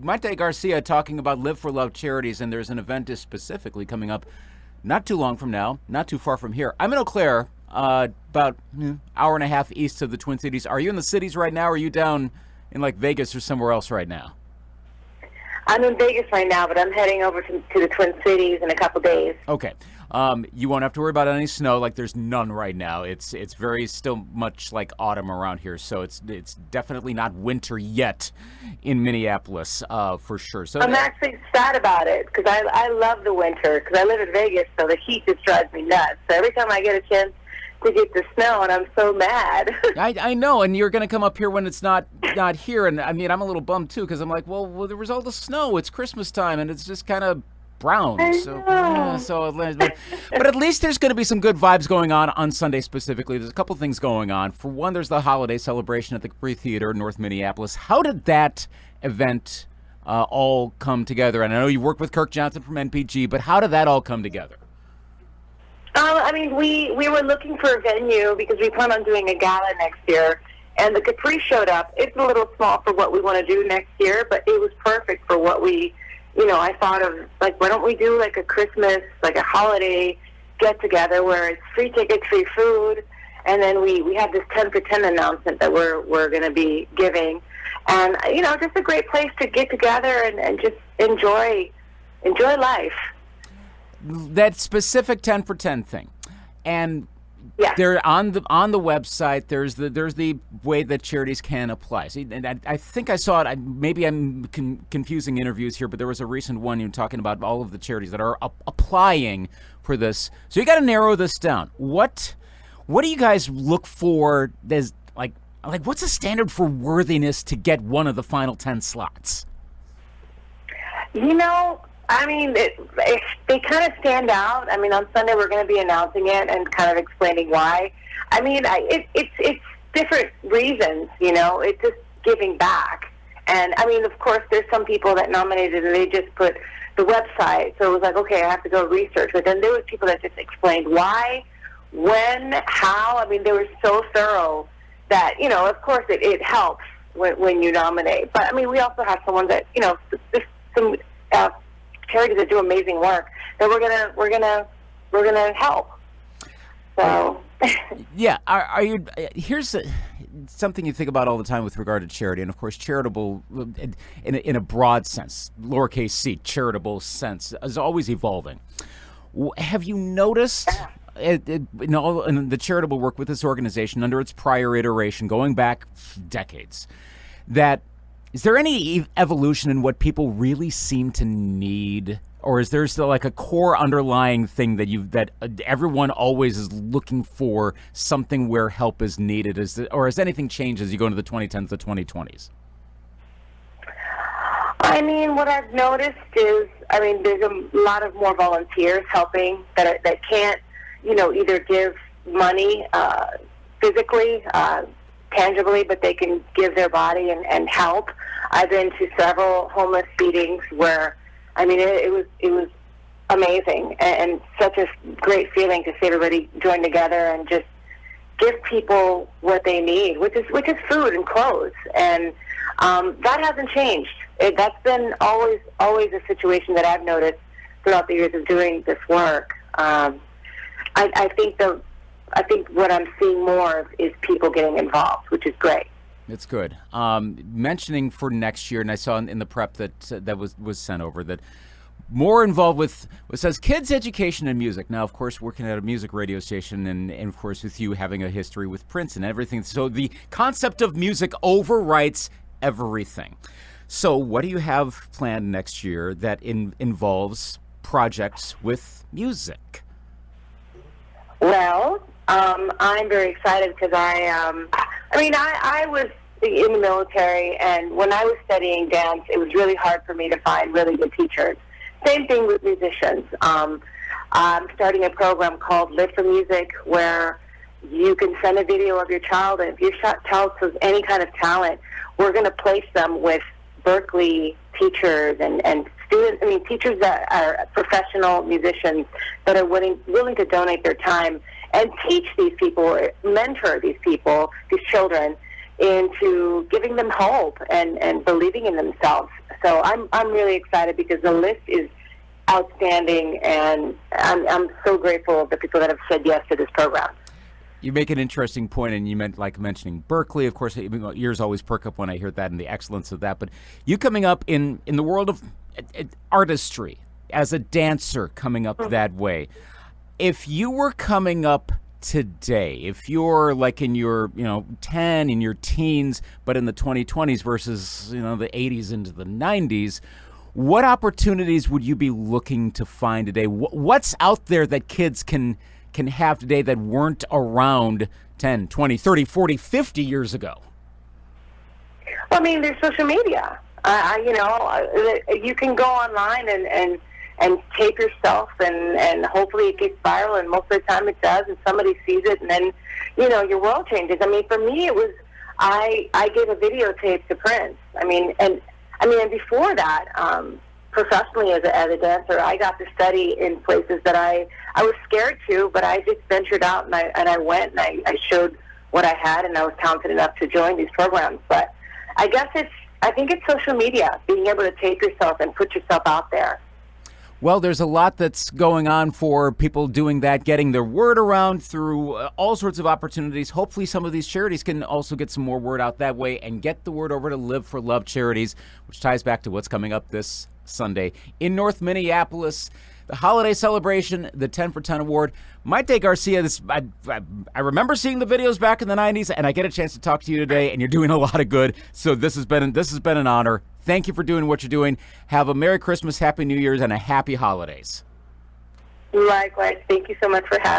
Mayte Garcia talking about Live for Love Charities, and there's an event specifically coming up not too long from now, not too far from here. I'm in Eau Claire, about hour and a half east of the Twin Cities. Are you in the cities right now, or are you down in like Vegas or somewhere else right now? I'm in Vegas right now, but I'm heading over to the Twin Cities in a couple days. Okay. You won't have to worry about any snow. Like there's none right now. It's very still much like autumn around here, so it's definitely not winter yet in Minneapolis, for sure. So I'm actually sad about it because I love the winter because I live in Vegas, so the heat just drives me nuts. So every time I get a chance to get the snow, and I'm so mad. I know, and you're going to come up here when it's not here, and I mean I'm a little bummed too because I'm like, well, there was all the snow. It's Christmas time, and it's just kind of brown. But at least there's going to be some good vibes going on Sunday specifically. There's a couple things going on. For one, there's the holiday celebration at the Capri Theater in North Minneapolis. How did that event all come together? And I know you work with Kirk Johnson from NPG, but how did that all come together? I mean, we were looking for a venue because we plan on doing a gala next year, and the Capri showed up. It's a little small for what we want to do next year, but it was perfect for what we, I thought of, like, why don't we do like a Christmas, like a holiday get-together where it's free tickets, free food, and then we have this 10 for 10 announcement that we're going to be giving, and, just a great place to get together and just enjoy life. That specific 10 for 10 thing, and yeah, there on the website there's the way that charities can apply. See, and I think I saw it. Maybe I'm confusing interviews here, but there was a recent one talking about all of the charities that are applying for this. So you got to narrow this down. What do you guys look for? As like what's the standard for worthiness to get one of the final 10 slots? I mean, they kind of stand out. I mean, on Sunday we're going to be announcing it and kind of explaining why. I mean, it's different reasons, It's just giving back. And, I mean, of course, there's some people that nominated and they just put the website. So it was like, okay, I have to go research. But then there was people that just explained why, when, how. I mean, they were so thorough that, of course it helps when you nominate. But, I mean, we also have someone that, some charities that do amazing work that we're gonna help. So yeah, are you? Here's something you think about all the time with regard to charity, and of course, charitable in a broad sense, lowercase c, charitable sense, is always evolving. Have you noticed? In the charitable work with this organization under its prior iteration, going back decades, that is there any evolution in what people really seem to need, or is there still like a core underlying thing that everyone always is looking for, something where help is needed? Or has anything changed as you go into the 2010s, the 2020s? I mean, what I've noticed is, there's a lot of more volunteers helping that can't, either give money physically, tangibly, but they can give their body and help. I've been to several homeless feedings where, it was amazing and such a great feeling to see everybody join together and just give people what they need, which is food and clothes. And that hasn't changed. That's been always a situation that I've noticed throughout the years of doing this work. I think what I'm seeing more of is people getting involved, which is great. It's good. Mentioning for next year, and I saw in the prep that was sent over, that more involved with what says kids education and music. Now, of course, working at a music radio station, and of course with you having a history with Prince and everything. So the concept of music overwrites everything. So what do you have planned next year that involves projects with music? Well, I'm very excited because I was in the military, and when I was studying dance, it was really hard for me to find really good teachers. Same thing with musicians. I'm starting a program called Live for Music, where you can send a video of your child, and if your child has any kind of talent, we're going to place them with Berkeley teachers and students. Teachers that are professional musicians that are willing to donate their time and teach these people, mentor these people, these children, into giving them hope and believing in themselves. So I'm really excited because the list is outstanding, and I'm so grateful of the people that have said yes to this program. You make an interesting point, and you mentioning Berkeley. Of course, ears always perk up when I hear that and the excellence of that. But you coming up in the world of artistry as a dancer, coming up that way. If you were coming up today, if you're like in your 10 in your teens, but in the 2020s versus the 80s into the 90s, what opportunities would you be looking to find today? What's out there that kids can have today that weren't around 10, 20, 30, 40, 50 years ago? Well, I mean, there's social media. You can go online and tape yourself, and hopefully it gets viral, and most of the time it does, and somebody sees it, and then, your world changes. I mean, for me, it was, I gave a videotape to Prince. And before that, professionally as a dancer, I got to study in places that I was scared to, but I just ventured out, and I went, and I showed what I had, and I was talented enough to join these programs. But I think it's social media, being able to take yourself and put yourself out there. Well, there's a lot that's going on for people doing that, getting their word around through all sorts of opportunities. Hopefully some of these charities can also get some more word out that way and get the word over to Live for Love Charities, which ties back to what's coming up this Sunday in North Minneapolis. The holiday celebration, the 10 for 10 award. Mayte Garcia, I remember seeing the videos back in the 90s, and I get a chance to talk to you today, and you're doing a lot of good. So this has been an honor. Thank you for doing what you're doing. Have a Merry Christmas, Happy New Year's, and a Happy Holidays. Likewise. Thank you so much for having me.